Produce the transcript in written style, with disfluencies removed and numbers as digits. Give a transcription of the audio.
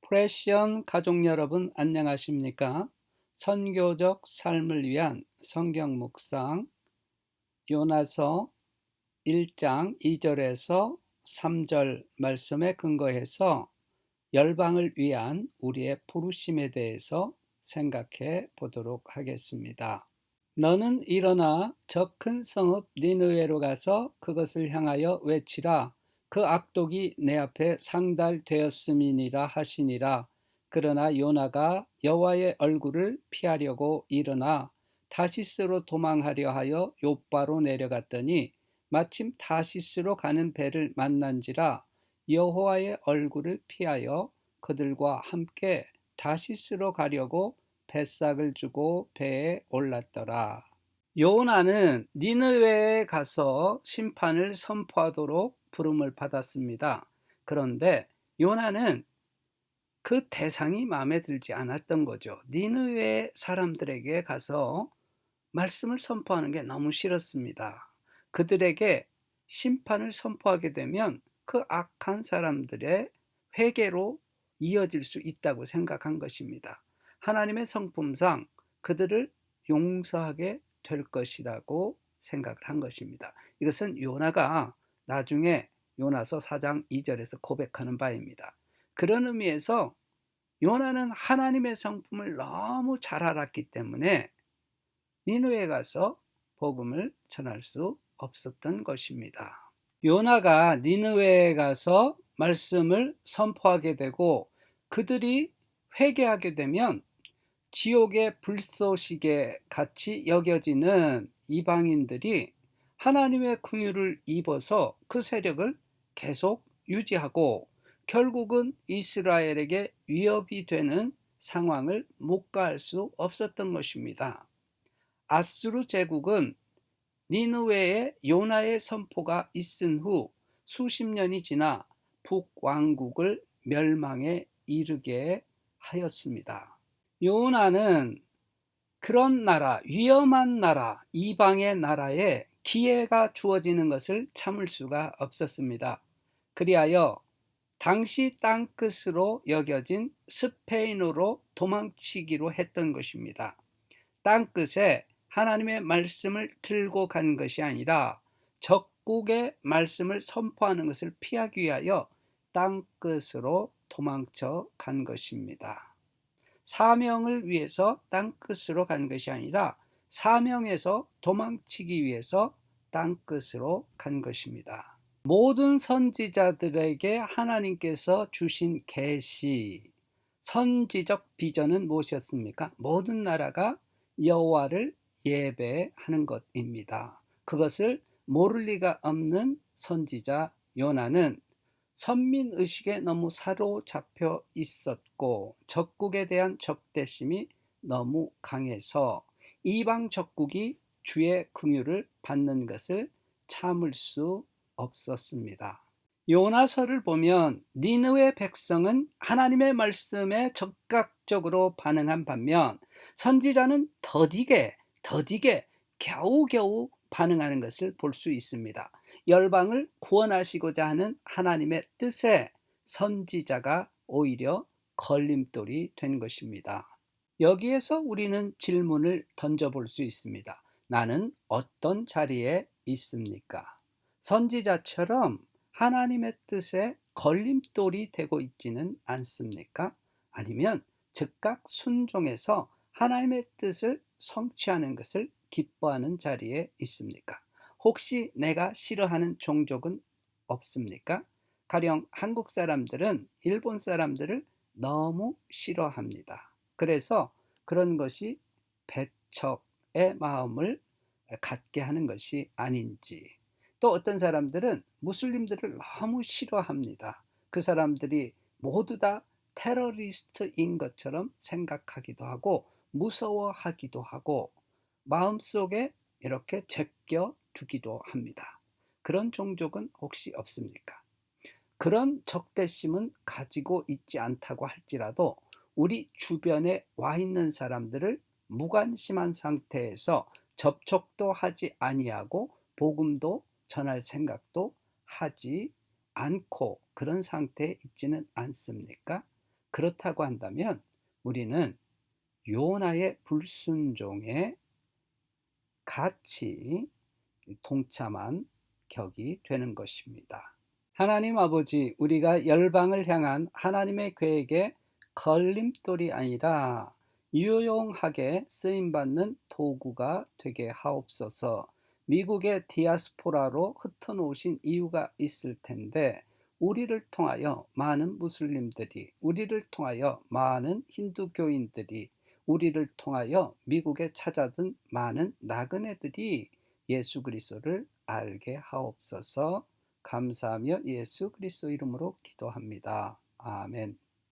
프레시언 가족 여러분 안녕하십니까? 선교적 삶을 위한 성경 묵상 요나서 1장 2절에서 3절 말씀에 근거해서 열방을 위한 우리의 부르심에 대해서 생각해 보도록 하겠습니다. 너는 일어나 저 큰 성읍 니느웨로 가서 그것을 향하여 외치라. 그 악독이 내 앞에 상달되었음이니라 하시니라. 그러나 요나가 여호와의 얼굴을 피하려고 일어나 타시스로 도망하려 하여 욥바로 내려갔더니 마침 타시스로 가는 배를 만난지라. 여호와의 얼굴을 피하여 그들과 함께 타시스로 가려고 뱃삭을 주고 배에 올랐더라. 요나는 니느웨에 가서 심판을 선포하도록 부름을 받았습니다. 그런데 요나는 그 대상이 마음에 들지 않았던 거죠. 니느웨 사람들에게 가서 말씀을 선포하는 게 너무 싫었습니다. 그들에게 심판을 선포하게 되면 그 악한 사람들의 회개로 이어질 수 있다고 생각한 것입니다. 하나님의 성품상 그들을 용서하게 될 것이라고 생각을 한 것입니다. 이것은 요나가 나중에 요나서 4장 2절에서 고백하는 바입니다. 그런 의미에서 요나는 하나님의 성품을 너무 잘 알았기 때문에 니느웨에 가서 복음을 전할 수 없었던 것입니다. 요나가 니느웨에 가서 말씀을 선포하게 되고 그들이 회개하게 되면 지옥의 불쏘시개 같이 여겨지는 이방인들이 하나님의 긍휼을 입어서 그 세력을 계속 유지하고 결국은 이스라엘에게 위협이 되는 상황을 묵과할 수 없었던 것입니다. 아수르 제국은 니느웨에 요나의 선포가 있은 후 수십 년이 지나 북왕국을 멸망에 이르게 하였습니다. 요나는 그런 나라, 위험한 나라, 이방의 나라에 기회가 주어지는 것을 참을 수가 없었습니다. 그리하여 당시 땅끝으로 여겨진 스페인으로 도망치기로 했던 것입니다. 땅끝에 하나님의 말씀을 들고 간 것이 아니라 적국의 말씀을 선포하는 것을 피하기 위하여 땅끝으로 도망쳐 간 것입니다. 사명을 위해서 땅끝으로 간 것이 아니라 사명에서 도망치기 위해서 땅끝으로 간 것입니다. 모든 선지자들에게 하나님께서 주신 계시, 선지적 비전은 무엇이었습니까? 모든 나라가 여호와를 예배하는 것입니다. 그것을 모를 리가 없는 선지자 요나는 선민의식에 너무 사로잡혀 있었고 적국에 대한 적대심이 너무 강해서 이방 적국이 주의 긍휼을 받는 것을 참을 수 없었습니다. 요나서를 보면 니느웨 백성은 하나님의 말씀에 적극적으로 반응한 반면 선지자는 더디게 겨우겨우 반응하는 것을 볼 수 있습니다. 열방을 구원하시고자 하는 하나님의 뜻에 선지자가 오히려 걸림돌이 된 것입니다. 여기에서 우리는 질문을 던져볼 수 있습니다. 나는 어떤 자리에 있습니까? 선지자처럼 하나님의 뜻에 걸림돌이 되고 있지는 않습니까? 아니면 즉각 순종해서 하나님의 뜻을 성취하는 것을 기뻐하는 자리에 있습니까? 혹시 내가 싫어하는 종족은 없습니까? 가령 한국 사람들은 일본 사람들을 너무 싫어합니다. 그래서 그런 것이 배척의 마음을 갖게 하는 것이 아닌지, 또 어떤 사람들은 무슬림들을 너무 싫어합니다. 그 사람들이 모두 다 테러리스트인 것처럼 생각하기도 하고 무서워하기도 하고 마음속에 이렇게 제껴두기도 합니다. 그런 종족은 혹시 없습니까? 그런 적대심은 가지고 있지 않다고 할지라도 우리 주변에 와 있는 사람들을 무관심한 상태에서 접촉도 하지 아니하고 복음도 전할 생각도 하지 않고 그런 상태에 있지는 않습니까? 그렇다고 한다면 우리는 요나의 불순종에 같이 동참한 격이 되는 것입니다. 하나님 아버지, 우리가 열방을 향한 하나님의 계획에 걸림돌이 아니라 유용하게 쓰임받는 도구가 되게 하옵소서. 미국의 디아스포라로 흩어놓으신 이유가 있을 텐데, 우리를 통하여 많은 무슬림들이, 우리를 통하여 많은 힌두교인들이, 우리를 통하여 미국에 찾아든 많은 나그네들이 예수 그리스도를 알게 하옵소서. 감사하며 예수 그리스도 이름으로 기도합니다. 아멘.